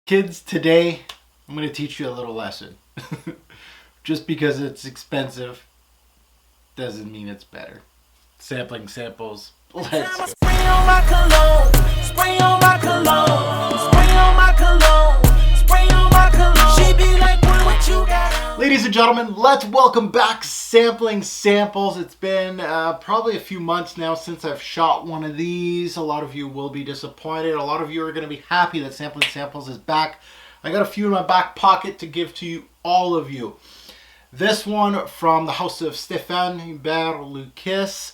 Kids, today I'm going to teach you a little lesson. Just because it's expensive doesn't mean it's better. Sampling samples. Let's go. Spray on my cologne, spray on my cologne, spray on my cologne, spray on my cologne. She be like, what you got? Ladies and gentlemen, let's welcome back Sampling Samples. It's been probably a few months now since I've shot one of these. A lot of you will be disappointed. A lot of you are going to be happy that Sampling Samples is back. I got a few in my back pocket to give to you, all of you. This one from the house of Stephane Humbert.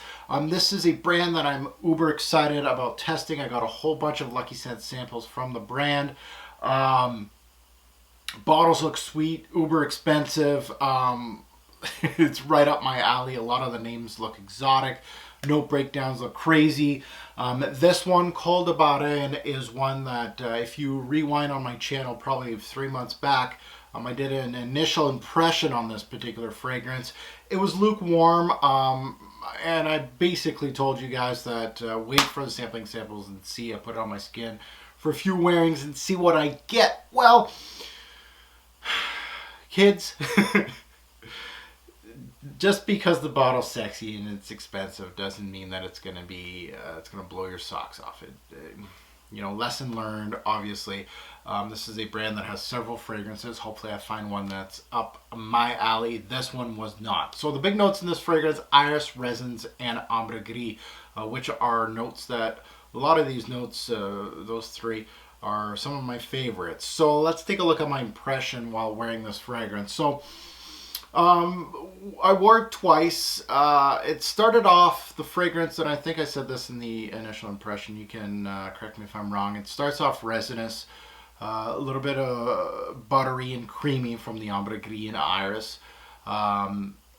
This is a brand that I'm uber excited about testing. I got a whole bunch of Lucky Scent samples from the brand. Bottles look sweet, uber expensive. It's right up my alley. A lot of the names look exotic. Note breakdowns look crazy. This one, Khol de Bahrein, is one that if you rewind on my channel probably 3 months back, I did an initial impression on this particular fragrance. It was lukewarm, and I basically told you guys that wait for the sampling samples and see. I put it on my skin for a few wearings and see what I get. Well, kids, just because the bottle's sexy and it's expensive doesn't mean that it's gonna be it's gonna blow your socks off. You know, lesson learned, obviously. This is a brand that has several fragrances. Hopefully I find one that's up my alley. This one was not. So the big notes in this fragrance: iris, resins, and ambre gris, which are notes that, a lot of these notes, those three, are some of my favorites. So let's take a look at my impression while wearing this fragrance. So I wore it twice. It started off, the fragrance, and I think I said this in the initial impression, you can correct me if I'm wrong. It starts off resinous, a little bit of buttery and creamy from the ambre gris and iris,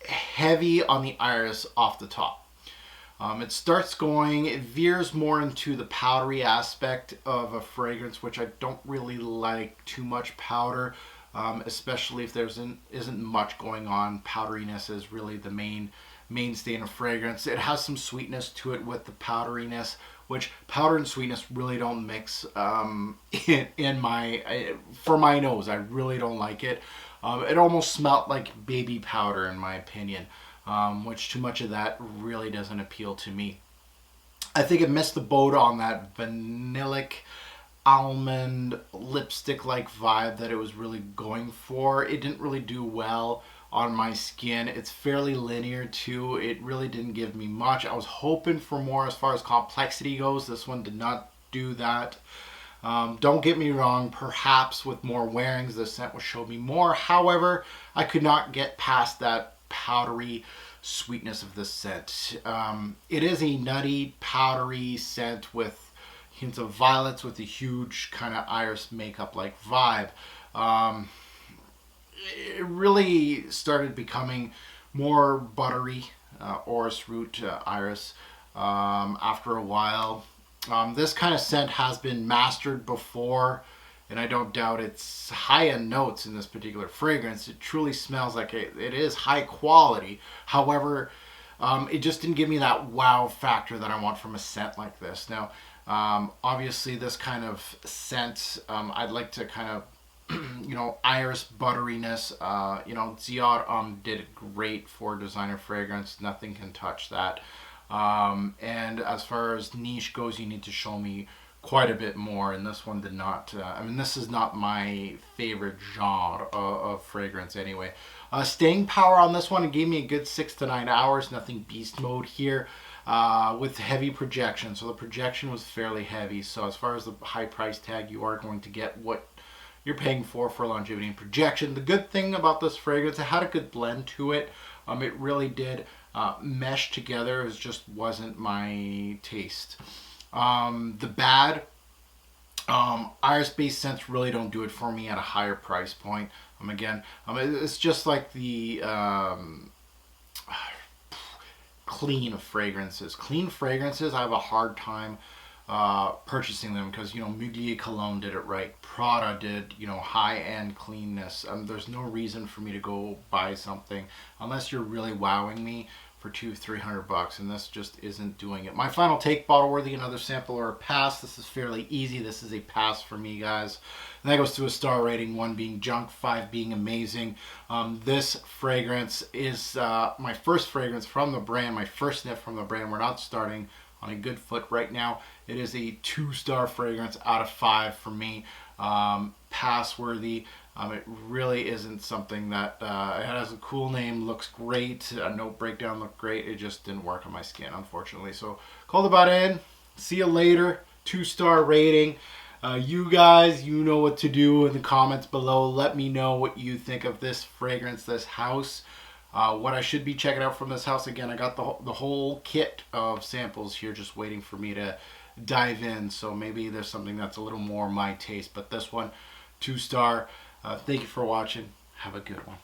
heavy on the iris off the top. It starts going, it veers more into the powdery aspect of a fragrance, which I don't really like too much powder. Especially if there isn't much going on. Powderiness is really the mainstay in a fragrance. It has some sweetness to it with the powderiness, which powder and sweetness really don't mix for my nose. I really don't like it. It almost smelled like baby powder in my opinion, which too much of that really doesn't appeal to me. I think it missed the boat on that vanillic almond lipstick like vibe that it was really going for. It didn't really do well on my skin. It's fairly linear too. It really didn't give me much. I was hoping for more as far as complexity goes. This one did not do that. Don't get me wrong, perhaps with more wearings the scent would show me more. However, I could not get past that powdery sweetness of this scent. It is a nutty powdery scent with hints of violets with a huge kind of iris makeup like vibe. It really started becoming more buttery, orris root iris after a while. This kind of scent has been mastered before, and I don't doubt it's high-end notes in this particular fragrance. It truly smells like it is high quality. However, it just didn't give me that wow factor that I want from a scent like this. Now, obviously this kind of scent, I'd like to kind of, iris butteriness, Ziad did it great for designer fragrance. Nothing can touch that. And as far as niche goes, you need to show me quite a bit more, and this one did not. This is not my favorite genre of fragrance anyway. Staying power on this one, it gave me a good 6 to 9 hours. Nothing beast mode here. With heavy projection, so the projection was fairly heavy. So as far as the high price tag, you are going to get what you're paying for longevity and projection. The good thing about this fragrance, it had a good blend to it. It really did mesh together. It just wasn't my taste. The bad, iris-based scents really don't do it for me at a higher price point. It's just like the clean fragrances. Clean fragrances, I have a hard time purchasing them because, Mugler Cologne did it right. Prada did, high-end cleanness. There's no reason for me to go buy something unless you're really wowing me. for $200-300, and this just isn't doing it. My final take, bottle worthy, another sample or a pass. This is fairly easy. This is a pass for me, guys. And that goes to a star rating, 1 being junk, 5 being amazing. This fragrance is my first fragrance from the brand, my first sniff from the brand. We're not starting on a good foot right now. It is a 2-star fragrance out of 5 for me. Pass worthy. It really isn't something that it has a cool name, looks great, note breakdown looked great. It just didn't work on my skin, unfortunately. So Khol de Bahrein, see you later. 2-star rating. You guys, you know what to do in the comments below. Let me know what you think of this fragrance, this house. What I should be checking out from this house. Again, I got the whole kit of samples here just waiting for me to dive in. So maybe there's something that's a little more my taste. But this one, 2-star. Thank you for watching. Have a good one.